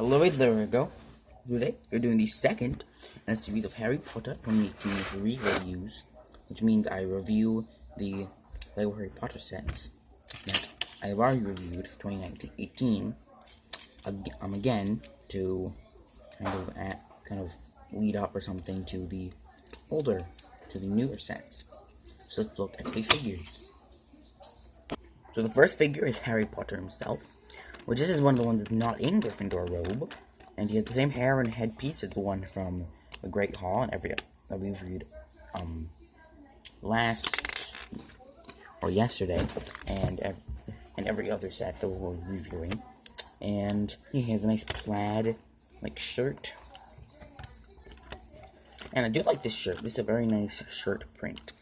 Hello, there we go. Today, we're doing the second in a series of Harry Potter 2018 re-reviews, which means I review the Lego Harry Potter sets that I have already reviewed 2018 again to kind of lead up or something to the newer sets. So let's look at the figures. So the first figure is Harry Potter himself, which this is one of the ones that's not in Gryffindor robe, and he has the same hair and headpiece as the one from the Great Hall and every that we reviewed last or yesterday, and every other set that we're reviewing. And he has a nice plaid shirt, and I do like this shirt. This is a very nice shirt print.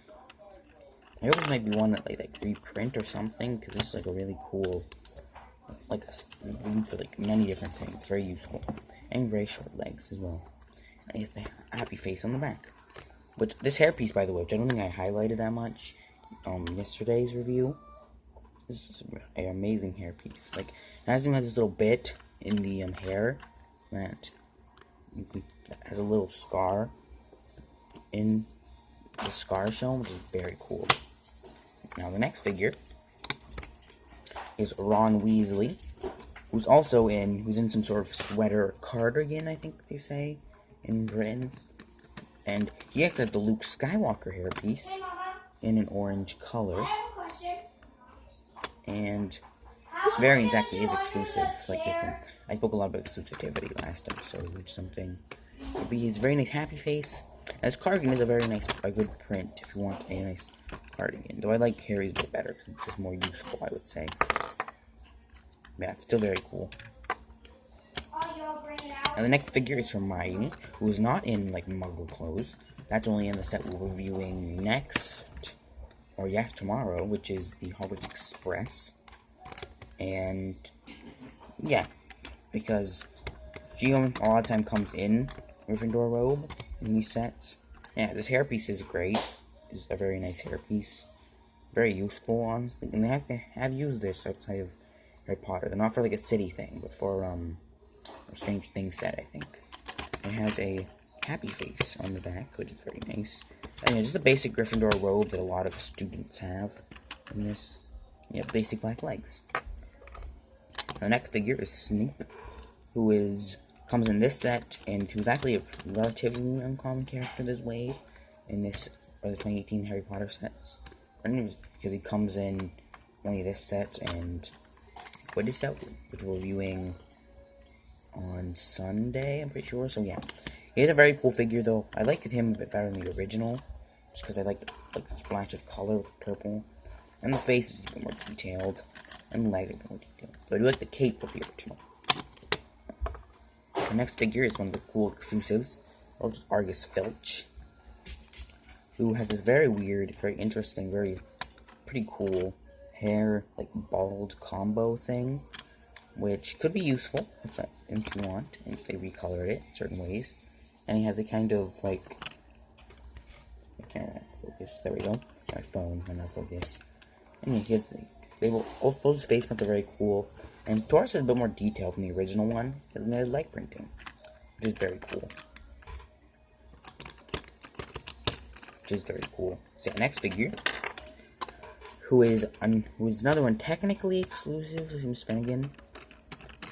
I hope this might be one that they reprint or something, because this is a really cool, for many different things. Very useful, and very short legs as well. And he has the happy face on the back. Which this hairpiece, by the way, which I don't think I highlighted that much, yesterday's review. This is an amazing hairpiece. It has this little bit in the hair that has a little scar in the scar shown, which is very cool. Now the next figure is Ron Weasley, who's in some sort of sweater or cardigan, I think they say, in Britain. And he actually has the Luke Skywalker hairpiece in an orange color. And this variant actually is exclusive, like this one. I spoke a lot about exclusivity last episode, which is something. But he has a very nice happy face. And this cardigan is a good print if you want a nice cardigan. Though I like Harry's a bit better because it's just more useful, I would say. Yeah, it's still very cool. Now the next figure is Hermione, who is not in Muggle clothes. That's only in the set we're reviewing tomorrow, which is the Hogwarts Express. And yeah, because she a lot of time comes in Gryffindor robe in these sets. Yeah, this hairpiece is great. It's a very nice hairpiece, very useful, honestly. And they have used this outside of Harry Potter. They're not for a city thing, but for a Strange Things set, I think. It has a happy face on the back, which is very nice. And just a basic Gryffindor robe that a lot of students have. And this, basic black legs. The next figure is Snape, who comes in this set, and who's actually a relatively uncommon character this wave in the 2018 Harry Potter sets. Because he comes in only this set, and what is that? Which we're reviewing on Sunday, I'm pretty sure. So yeah, he is a very cool figure, though. I liked him a bit better than the original, just because I like the splash of color with purple, and the face is a bit more detailed, and the leg is a bit more detailed. So I do like the cape of the original. The next figure is one of the cool exclusives, which is Argus Filch, who has this very weird, very interesting, pretty cool hair, bald combo thing, which could be useful if you want, if they recolored it in certain ways. And he has a kind of I can't focus. There we go. My phone will not focus. And he has both his face prints are very cool, and his torso is a bit more detailed than the original one. It's made of light printing, which is very cool. So the next figure, who is another one technically exclusive from Finnegan.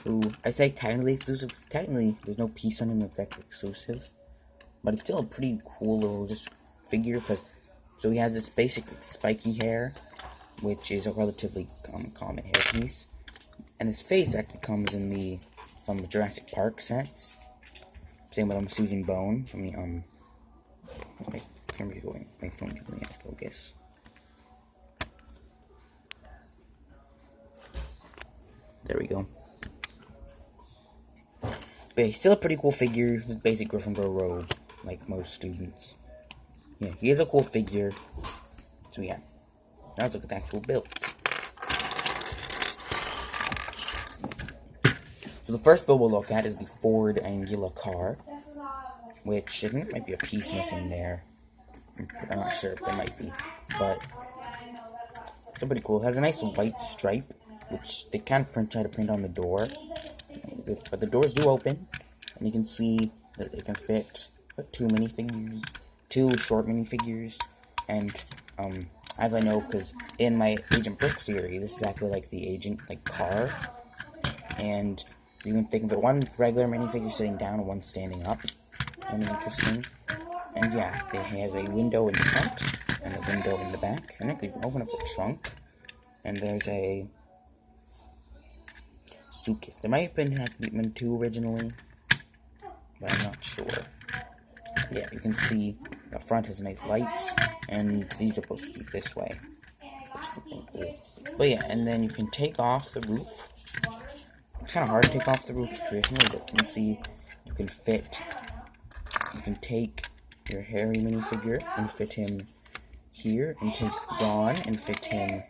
Who I say technically exclusive. Technically, there's no piece on him that's actually exclusive, but it's still a pretty cool little figure so he has this basic spiky hair, which is a relatively common hairpiece, and his face actually comes in from the Jurassic Park sets. Same with Susan Bone from the my phone is going out of focus. There we go. But he's still a pretty cool figure with basic Gryffindor robe, like most students. Yeah, he is a cool figure. So yeah, now let's look at the actual builds. So the first build we'll look at is the Ford Angula car, which I think might be a piece missing there. I'm not sure if there might be, but it's pretty cool. It has a nice white stripe, which they can't try to print on the door, But the doors do open, and you can see that they can fit two minifigures, two short minifigures, and as I know, because in my Agent Brick series, this is actually like the agent car, and you can think of it one regular minifigure sitting down and one standing up. Really interesting. And yeah, they have a window in the front and a window in the back, and you can open up the trunk, and there's a suitcase. There might have been two originally, but I'm not sure. Yeah, you can see the front has nice lights, and these are supposed to be this way, which is cool. But yeah, and then you can take off the roof. It's kind of hard to take off the roof traditionally, but you can see you can take your Harry minifigure and fit him here, and take Ron and fit him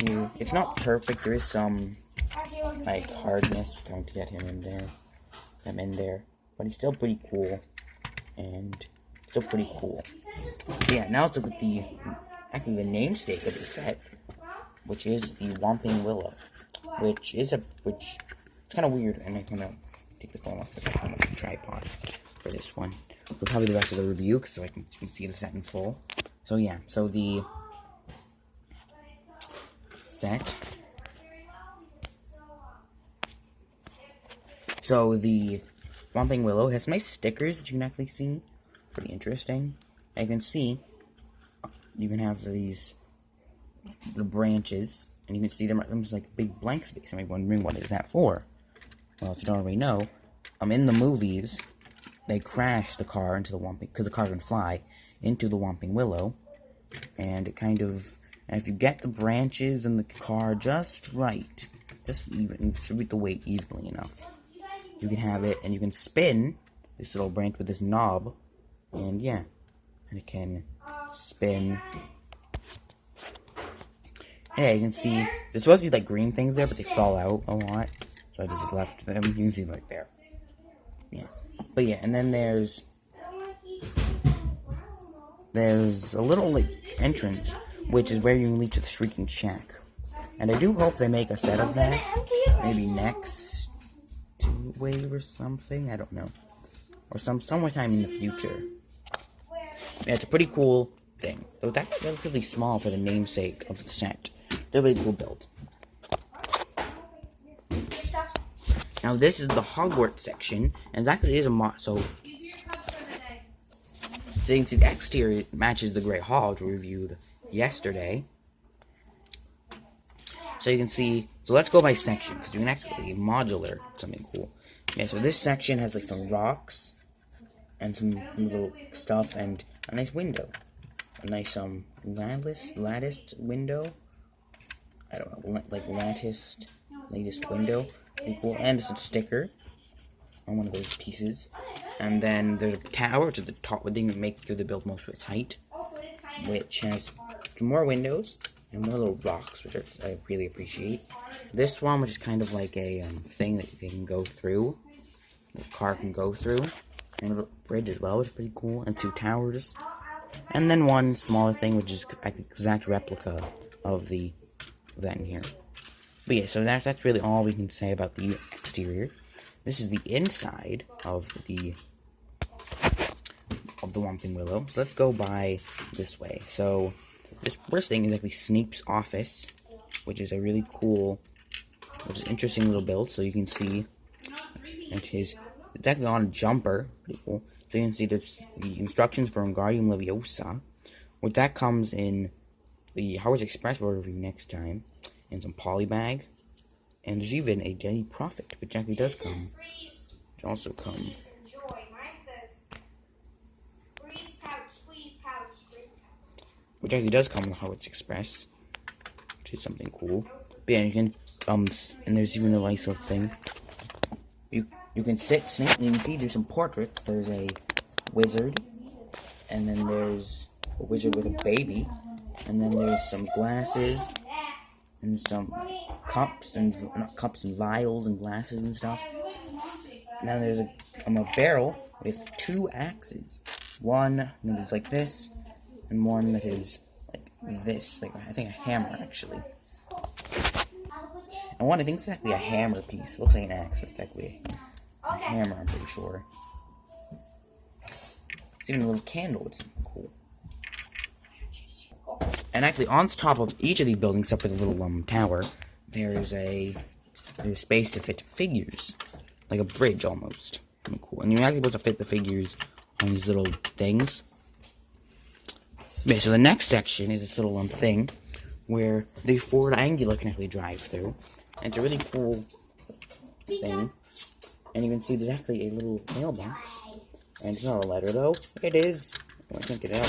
here. It's not perfect. There is some like hardness trying to get him in there, but he's still pretty cool, and still pretty cool. But yeah, now let's look at the namesake of the set, which is the Whomping Willow, which it's kind of weird, and I'm gonna take the phone off the tripod for this one. But probably the rest of the review, so I can see the set in full. So yeah, so the set. So the Whomping Willow has nice stickers that you can actually see. Pretty interesting. And you can see, you can have the branches, and you can see them like a big blank space. I'm wondering, what is that for? Well, if you don't already know, in the movies, they crash the car into the Whomping, because the car can fly, into the Whomping Willow, and it kind of, and if you get the branches in the car just right, just even, distribute the weight evenly enough, you can have it, and you can spin this little branch with this knob, and yeah, and it can spin. Yeah, you can see, there's supposed to be like green things there, but they fall out a lot, so I just left them. You can see them right there. Yeah, but yeah, and then there's a little like entrance, which is where you can reach the Shrieking Shack, and I do hope they make a set of that, maybe next wave or something. I don't know, or sometime in the future. Yeah, it's a pretty cool thing. Though that's relatively small for the namesake of the set. It's a really cool build. Now this is the Hogwarts section, and it actually is a mod. So you can see the exterior matches the Great Hall, which we reviewed yesterday. So you can see. So let's go by section, because you can actually modular something cool. Yeah. So this section has like some rocks and some little stuff, and a nice window, a nice latticed window. I don't know, like latticed window. Pretty cool. And it's a sticker on one of those pieces. And then there's a tower, which is the top, what didn't give the build most of its height, which has more windows and more little rocks, which I really appreciate. This one, which is kind of like a thing that you can go through, the car can go through, and a little bridge as well, which is pretty cool, and two towers. And then one smaller thing, which is an exact replica of that in here. But yeah, so that's really all we can say about the exterior. This is the inside of the Whomping Willow. So let's go by this way. So this first thing is actually Snape's office, which is a really cool, interesting little build. So you can see it's actually on a jumper, pretty cool. So you can see there's the instructions for Wingardium Leviosa, which that comes in the Hogwarts Express review next time, and some polybag, and there's even a Daily Prophet, which actually does come, which also comes. Which actually does come in the Hogwarts Express, which is something cool. But yeah, you can, and there's even a nice little thing. You can sit Snape, and you can see there's some portraits. There's a wizard, and then there's a wizard with a baby, and then there's some glasses, and some cups, and not cups, and vials, and glasses, and stuff. Now there's a barrel with two axes. One that is like this, and one that is like this, like I think a hammer, actually. I think it's actually a hammer piece. It looks like an axe, but it's actually a hammer, I'm pretty sure. It's even a little candle, it's cool. And actually, on the top of each of these buildings, except for the little tower, there's space to fit figures. Like a bridge, almost. Cool. And you're actually supposed to fit the figures on these little things. Okay, so the next section is this little thing where the Ford Angula can actually drive through. And it's a really cool thing. And you can see there's actually a little mailbox. And it's not a letter, though. It is. Oh, I can't get it out.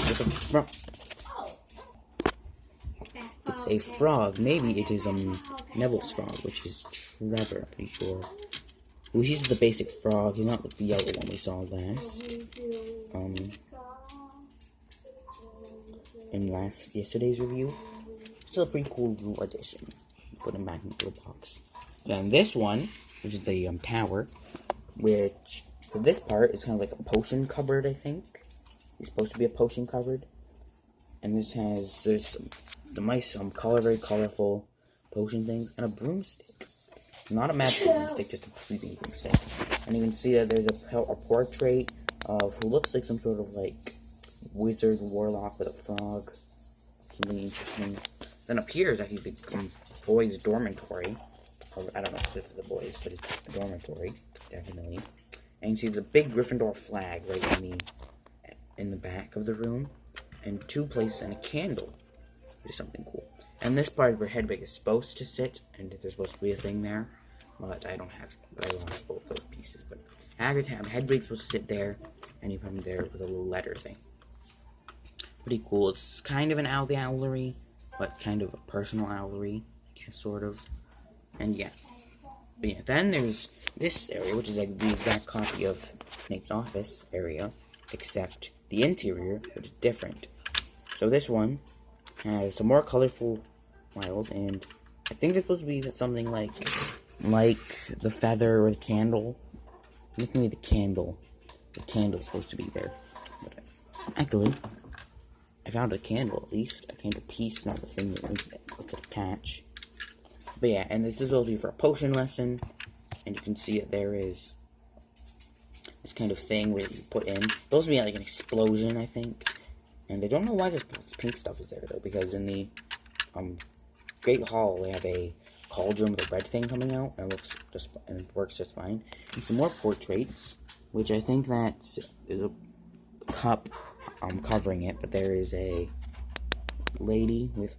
It's a frog. Maybe it is Neville's frog, which is Trevor, I'm pretty sure. Well, he's the basic frog. He's not like the yellow one we saw last. In yesterday's review. Still a pretty cool little addition. Put him back in the little box. Yeah, and this one, which is the tower, which for this part is kind of like a potion cupboard, I think. It's supposed to be a potion cupboard. And there's the nice very colorful potion thing and a broomstick. Not a magic broomstick, just a creeping broomstick. And you can see that there's a portrait of who looks like some sort of like wizard warlock with a frog. Something interesting. Then up here is actually the boys' dormitory. Or, I don't know if it's for the boys, but it's a dormitory, definitely. And you see the big Gryffindor flag right in the back of the room. And 2 places and a candle, which is something cool. And this part where Hedwig is supposed to sit, and there's supposed to be a thing there, but I lost both those pieces. But Hedwig's supposed to sit there, and you put him there with a little letter thing. Pretty cool. It's kind of an owlery, but kind of a personal owlery, I guess, sort of. And yeah. But yeah, then there's this area, which is like the exact copy of Snape's office area, except the interior, which is different. So this one has some more colorful tiles, and I think it's supposed to be something like the feather or the candle. Look at me, the candle. The candle's supposed to be there. But actually, I found a candle at least. A candle piece, not the thing that let's attach. But yeah, and this is supposed to be for a potion lesson. And you can see that there is this kind of thing where you put in. It's supposed to be like an explosion, I think. And I don't know why this pink stuff is there, though, because in the Great Hall, they have a cauldron with a red thing coming out, and it works just fine. And some more portraits, which I think there's a cup covering it, but there is a lady with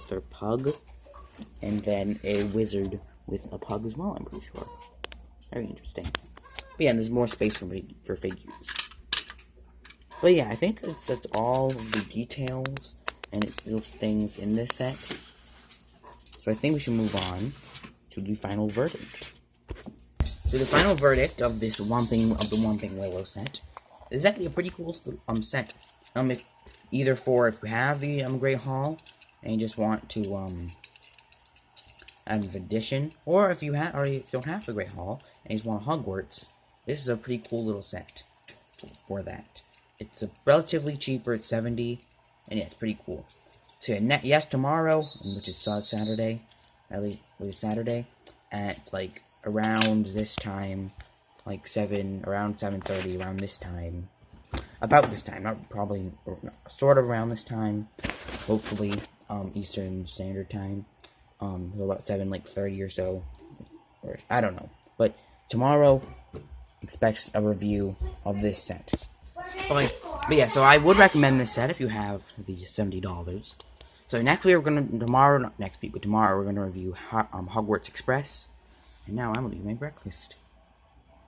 her pug, and then a wizard with a pug as well, I'm pretty sure. Very interesting. But yeah, and there's more space for figures. But yeah, I think that's all of the details and those things in this set. So I think we should move on to the final verdict. So the final verdict of this Whomping Willow set is actually a pretty cool set. If either if you have the Great Hall and you just want to add an addition, or if you don't have the Great Hall and you just want a Hogwarts, this is a pretty cool little set for that. It's relatively cheaper, it's $70, and yeah, it's pretty cool. So yeah, yes, tomorrow, which is Saturday, at like around this time, like around 7:30, around this time, about this time, sort of around this time, hopefully, Eastern Standard Time, so about 7:30 or so, or I don't know, but tomorrow, expect a review of this set. But yeah, so I would recommend this set if you have the $70. So tomorrow we're gonna review Hogwarts Express, and now I'm gonna eat my breakfast.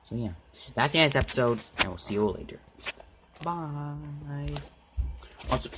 So yeah, that's the end of this episode, and we'll see you all later. Bye. Also,